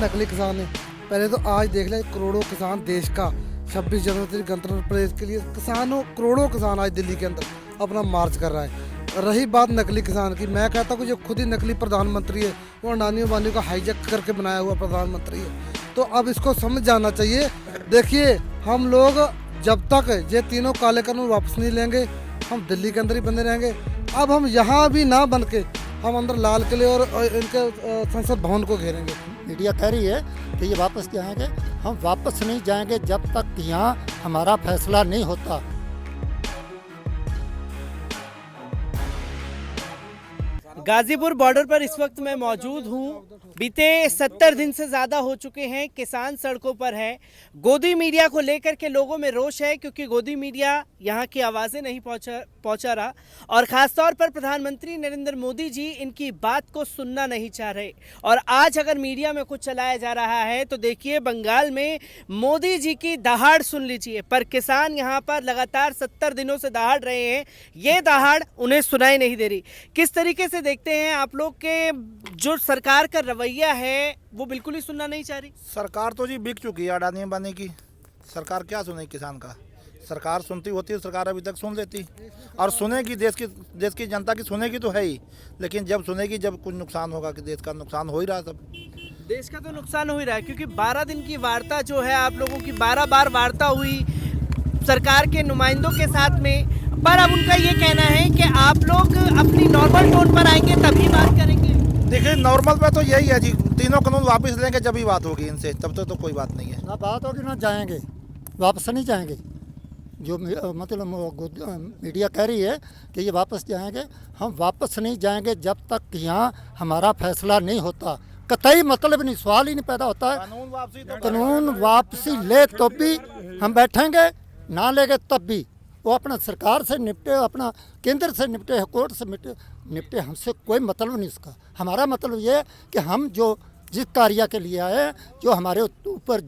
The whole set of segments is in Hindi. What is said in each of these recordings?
नकली किसान है। पहले तो आज देख ले करोड़ों किसान देश का 26 जनवरी गणतंत्र परेड के लिए करोड़ों किसान आज दिल्ली के अंदर अपना मार्च कर रहा है। रही बात नकली किसान की, मैं कहता हूँ कि जो खुद ही नकली प्रधानमंत्री है वो अडानी अंबानी का हाईजैक करके बनाया हुआ प्रधानमंत्री है। तो अब इसको समझ जाना चाहिए। देखिए हम लोग जब तक ये तीनों काले कानून वापस नहीं लेंगे हम दिल्ली के अंदर ही बने रहेंगे। अब हम यहाँ भी ना बन के हम अंदर लाल किले और इनके संसद भवन को घेरेंगे। मीडिया कह रही है कि ये वापस जाएंगे, हम वापस नहीं जाएंगे जब तक यहाँ हमारा फैसला नहीं होता। गाजीपुर बॉर्डर पर इस वक्त मैं मौजूद हूँ। बीते 70 दिन से ज़्यादा हो चुके हैं, किसान सड़कों पर है। गोदी मीडिया को लेकर के लोगों में रोष है क्योंकि गोदी मीडिया यहाँ की आवाज़ें नहीं पहुँचा रहा और ख़ासतौर पर प्रधानमंत्री नरेंद्र मोदी जी इनकी बात को सुनना नहीं चाह रहे। और आज अगर मीडिया में कुछ चलाया जा रहा है तो देखिए बंगाल में मोदी जी की दहाड़ सुन लीजिए, पर किसान यहाँ पर लगातार 70 दिनों से दहाड़ रहे हैं। ये दहाड़ उन्हें सुनाई नहीं दे रही। किस तरीके से देखते हैं आप लोग के जो सरकार का रवैया है वो बिल्कुल ही सुनना नहीं चाह रही? सरकार तो जी बिक चुकी है अडानी अंबानी की। सरकार क्या सुनेगी किसान का? सरकार सुनती होती है सरकार अभी तक सुन लेती और सुनेगी, देश की जनता की सुनेगी तो है ही, लेकिन जब सुनेगी जब कुछ नुकसान होगा कि देश का नुकसान हो ही रहा। सब देश का तो नुकसान हो ही रहा है क्योंकि 12 दिन की वार्ता जो है आप लोगों की 12 बार वार्ता हुई सरकार के नुमाइंदों के साथ में, पर अब उनका ये कहना है कि आप लोग अपनी नॉर्मल टोन पर आएंगे तभी बात करेंगे। देखिए नॉर्मल पे तो यही है जी, तीनों कानून वापस लेंगे जब ही बात होगी इनसे, तब तक तो कोई बात नहीं है। ना बात होगी ना जाएंगे, वापस नहीं जाएंगे। जो मतलब मीडिया कह रही है कि ये वापस जाएंगे, हम वापस नहीं जाएंगे जब तक यहाँ हमारा फैसला नहीं होता। कतई मतलब नहीं, सवाल ही नहीं पैदा होता है। कानून वापसी ले तो भी हम बैठेंगे, ना लेंगे तब भी। वो अपना सरकार से निपटे, अपना केंद्र से निपटे, कोर्ट से निपटे, हमसे कोई मतलब नहीं इसका। हमारा मतलब ये है कि हम जो जिस कार्य के लिए आए हैं, जो हमारे ऊपर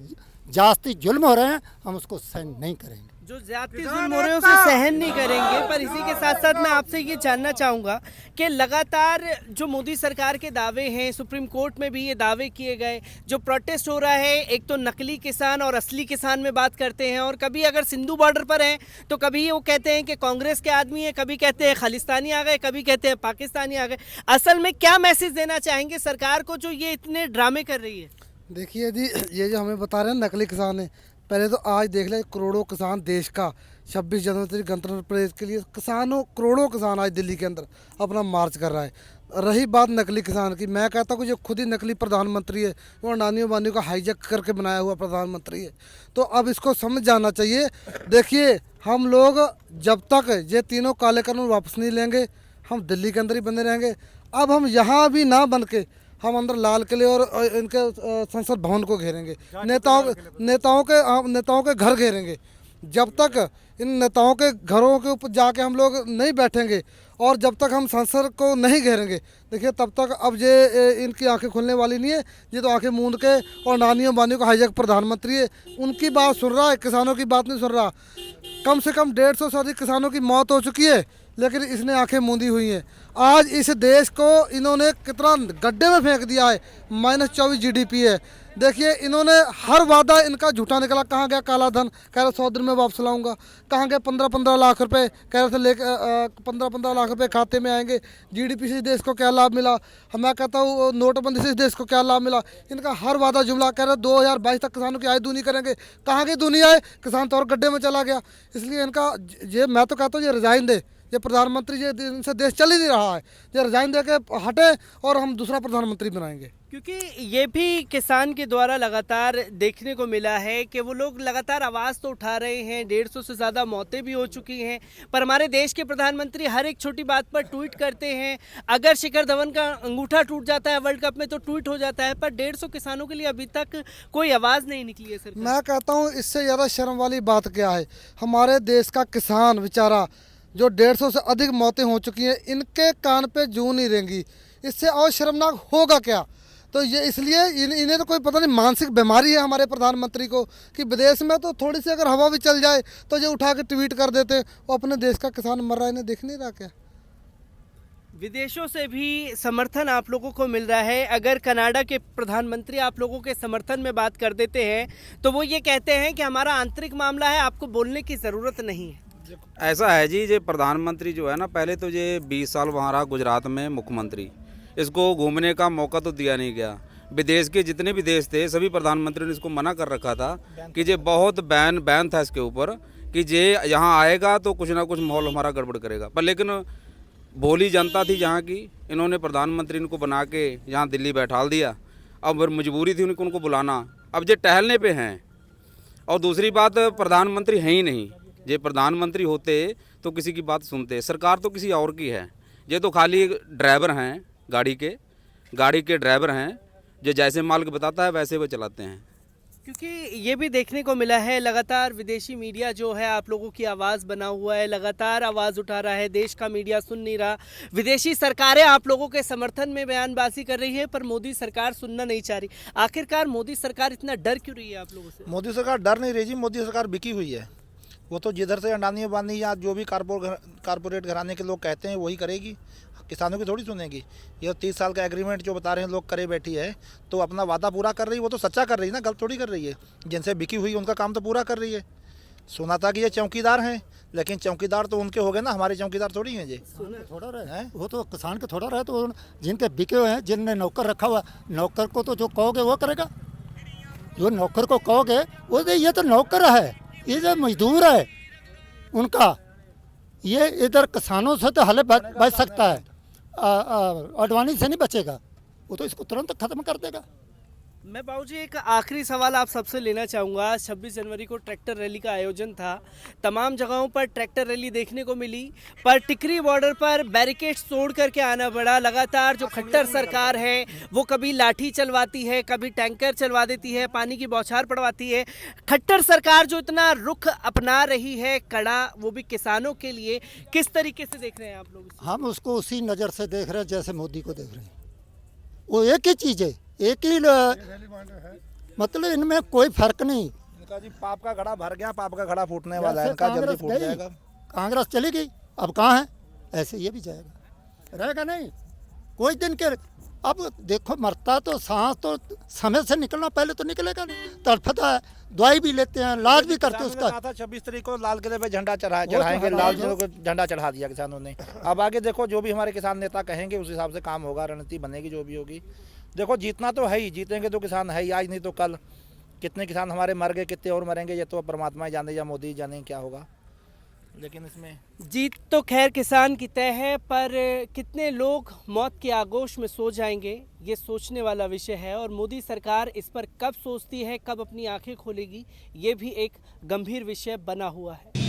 जास्ती जुल्म हो रहे हैं, हम उसको सहन नहीं करेंगे। जो ज्यादती जुल्म हो रहे हैं उसे सहन नहीं करेंगे। पर इसी के साथ साथ मैं आपसे ये जानना चाहूँगा कि लगातार जो मोदी सरकार के दावे हैं, सुप्रीम कोर्ट में भी ये दावे किए गए, जो प्रोटेस्ट हो रहा है, एक तो नकली किसान और असली किसान में बात करते हैं, और कभी अगर सिंधु बॉर्डर पर हैं तो कभी वो कहते हैं कि कांग्रेस के आदमी है, कभी कहते हैं खालिस्तानी आ गए, कभी कहते हैं पाकिस्तानी आ गए। असल में क्या मैसेज देना चाहेंगे सरकार को जो ये इतने ड्रामे कर रही है? देखिए जी, ये जो हमें बता रहे हैं नकली किसान है। पहले तो आज देख ले करोड़ों किसान देश का 26 जनवरी गणतंत्र परेड के लिए करोड़ों किसान आज दिल्ली के अंदर अपना मार्च कर रहा है। रही बात नकली किसान की, मैं कहता हूँ कि जो खुद ही नकली प्रधानमंत्री है वो अडानी अंबानी का हाईजैक करके बनाया हुआ प्रधानमंत्री है। तो अब इसको समझ जाना चाहिए। देखिए हम लोग जब तक ये तीनों काले कानून वापस नहीं लेंगे हम दिल्ली के अंदर ही बने रहेंगे। अब हम यहाँ भी ना बन के हम अंदर लाल किले और इनके संसद भवन को घेरेंगे, नेताओं के घर घेरेंगे। जब तक इन नेताओं के घरों के ऊपर जाके हम लोग नहीं बैठेंगे और जब तक हम संसद को नहीं घेरेंगे, देखिए तब तक अब ये इनकी आंखें खुलने वाली नहीं है। ये तो आंखें मूंद के और अडानी अंबानी को हाईजैक प्रधानमंत्री है, उनकी बात सुन रहा है, किसानों की बात नहीं सुन रहा। कम से कम 150 से अधिक किसानों की मौत हो चुकी है, लेकिन इसने आंखें मूंदी हुई हैं। आज इस देश को इन्होंने कितना गड्ढे में फेंक दिया है। -24 GDP है। देखिए इन्होंने हर वादा इनका झूठा निकला। कहाँ गया काला धन, कह रहे 100 दिन में वापस लाऊंगा। कहाँ गए 15-15 लाख रुपए, कह रहे थे लेके 15-15 लाख रुपए खाते में आएंगे। GDP से देश को क्या लाभ मिला? मैं कहता हूँ नोटबंदी से देश को क्या लाभ मिला? इनका हर वादा जुमला। कह रहे 2022 तक किसानों की आय दूनी करेंगे। कहाँ गई दूनी आय? किसान तो और गड्ढे में चला गया। इसलिए इनका ये, मैं तो कहता हूँ ये रिजाइन दे। ये प्रधानमंत्री ये इनसे देश चल ही नहीं रहा है। ये रिजाइन दे के हटे और हम दूसरा प्रधानमंत्री बनाएंगे। क्योंकि ये भी किसान के द्वारा लगातार देखने को मिला है कि वो लोग लगातार आवाज़ तो उठा रहे हैं। 150 से ज़्यादा मौतें भी हो चुकी हैं, पर हमारे देश के प्रधानमंत्री हर एक छोटी बात पर ट्वीट करते हैं। अगर शिखर धवन का अंगूठा टूट जाता है वर्ल्ड कप में तो ट्वीट हो जाता है, पर 150 किसानों के लिए अभी तक कोई आवाज़ नहीं निकली है। सर मैं कहता हूँ इससे ज़्यादा शर्म वाली बात क्या है? हमारे देश का किसान बेचारा जो 150 से अधिक मौतें हो चुकी हैं, इनके कान पे जूं नहीं रहेंगी। इससे और शर्मनाक होगा क्या? तो ये इसलिए इन्हें तो कोई पता नहीं मानसिक बीमारी है हमारे प्रधानमंत्री को कि विदेश में तो थोड़ी सी अगर हवा भी चल जाए तो ये उठा के ट्वीट कर देते हैं। वो अपने देश का किसान मर रहा है, इन्हें दिख नहीं रहा क्या? विदेशों से भी समर्थन आप लोगों को मिल रहा है। अगर कनाडा के प्रधानमंत्री आप लोगों के समर्थन में बात कर देते हैं तो वो ये कहते हैं कि हमारा आंतरिक मामला है, आपको बोलने की ज़रूरत नहीं है। ऐसा है जी, ये प्रधानमंत्री जो है ना, पहले तो ये 20 साल वहाँ रहा गुजरात में मुख्यमंत्री, इसको घूमने का मौका तो दिया नहीं गया। विदेश के जितने भी देश थे सभी प्रधानमंत्री ने इसको मना कर रखा था कि ये बहुत बैन था इसके ऊपर कि ये यहाँ आएगा तो कुछ ना कुछ माहौल हमारा गड़बड़ करेगा। पर लेकिन भोली जनता थी यहाँ की, इन्होंने प्रधानमंत्री इनको बना के यहाँ दिल्ली बैठाल दिया। अब मजबूरी थी उनको बुलाना, अब ये टहलने पे हैं। और दूसरी बात, प्रधानमंत्री हैं ही नहीं। ये प्रधानमंत्री होते तो किसी की बात सुनते, सरकार तो किसी और की है। ये तो खाली ड्राइवर हैं, गाड़ी के ड्राइवर हैं, जो जैसे मालिक बताता है वैसे वो चलाते हैं। क्योंकि ये भी देखने को मिला है लगातार विदेशी मीडिया जो है आप लोगों की आवाज़ बना हुआ है, लगातार आवाज़ उठा रहा है, देश का मीडिया सुन नहीं रहा। विदेशी सरकारें आप लोगों के समर्थन में बयानबाजी कर रही है पर मोदी सरकार सुनना नहीं चाह रही। आखिरकार मोदी सरकार इतना डर क्यों रही है आप लोगों से? मोदी सरकार डर नहीं रही जी, मोदी सरकार बिकी हुई है। वो तो जिधर से अंडानी बानी या जो भी कारपोरेट घराने के लोग कहते हैं वही करेगी, किसानों की थोड़ी सुनेगी। ये 30 साल का एग्रीमेंट जो बता रहे हैं लोग करे बैठी है, तो अपना वादा पूरा कर रही है, वो तो सच्चा कर रही है ना, गलत थोड़ी कर रही है। जिनसे बिकी हुई उनका काम तो पूरा कर रही है। सुना था कि ये चौकीदार हैं, लेकिन चौकीदार तो उनके हो गए ना, हमारे चौकीदार थोड़ी हैं जी। थोड़ा रहे वो तो किसान के थोड़ा रहे, तो जिनके बिके हुए हैं, जिनने नौकर रखा हुआ, नौकर को तो जो कहोगे वो करेगा। जो नौकर को कहोगे वो ये तो नौकर है, ये जो मजदूर है उनका, ये इधर किसानों से तो हले बच सकता है, अडवाणी से नहीं बचेगा। वो तो इसको तुरंत खत्म कर देगा। मैं बाबूजी एक आखिरी सवाल आप सबसे लेना चाहूँगा। 26 जनवरी को ट्रैक्टर रैली का आयोजन था, तमाम जगहों पर ट्रैक्टर रैली देखने को मिली, पर टिकरी बॉर्डर पर बैरिकेड्स तोड़ करके आना पड़ा। लगातार जो खट्टर सरकार है वो कभी लाठी चलवाती है, कभी टैंकर चलवा देती है, पानी की बौछार पड़वाती है। खट्टर सरकार जो इतना रुख अपना रही है कड़ा, वो भी किसानों के लिए, किस तरीके से देख रहे हैं आप लोग? हम उसको उसी नज़र से देख रहे हैं जैसे मोदी को देख रहे हैं। वो एक ही चीज़ है, एक ही मतलब इनमें कोई फर्क नहीं। इनका जी पाप का घड़ा भर गया, पाप का घड़ा फूटने वाला है, इनका जल्दी फूट जाएगा। कांग्रेस चली गई, अब कहाँ है? ऐसे ये भी जाएगा, रहेगा नहीं कोई दिन के। अब देखो मरता तो सांस तो समय से निकलना पहले तो निकलेगा नहीं, तड़फता है, दवाई भी लेते हैं, इलाज भी करते हैं उसका। 26 तारीख को लाल किले पे झंडा चढ़ाएंगे, लाल किले को झंडा चढ़ा दिया किसानों ने। अब आगे देखो जो भी हमारे किसान नेता कहेंगे उस हिसाब से काम होगा, रणनीति बनेगी जो भी होगी। देखो जीतना तो है ही, जीतेंगे तो किसान है ही, आज नहीं तो कल। कितने किसान हमारे मर गए, कितने और मरेंगे ये तो परमात्मा ही जाने या मोदी ही जाने क्या होगा। लेकिन इसमें जीत तो खैर किसान की तय है, पर कितने लोग मौत के आगोश में सो जाएंगे ये सोचने वाला विषय है। और मोदी सरकार इस पर कब सोचती है, कब अपनी आंखें खोलेगी, ये भी एक गंभीर विषय बना हुआ है।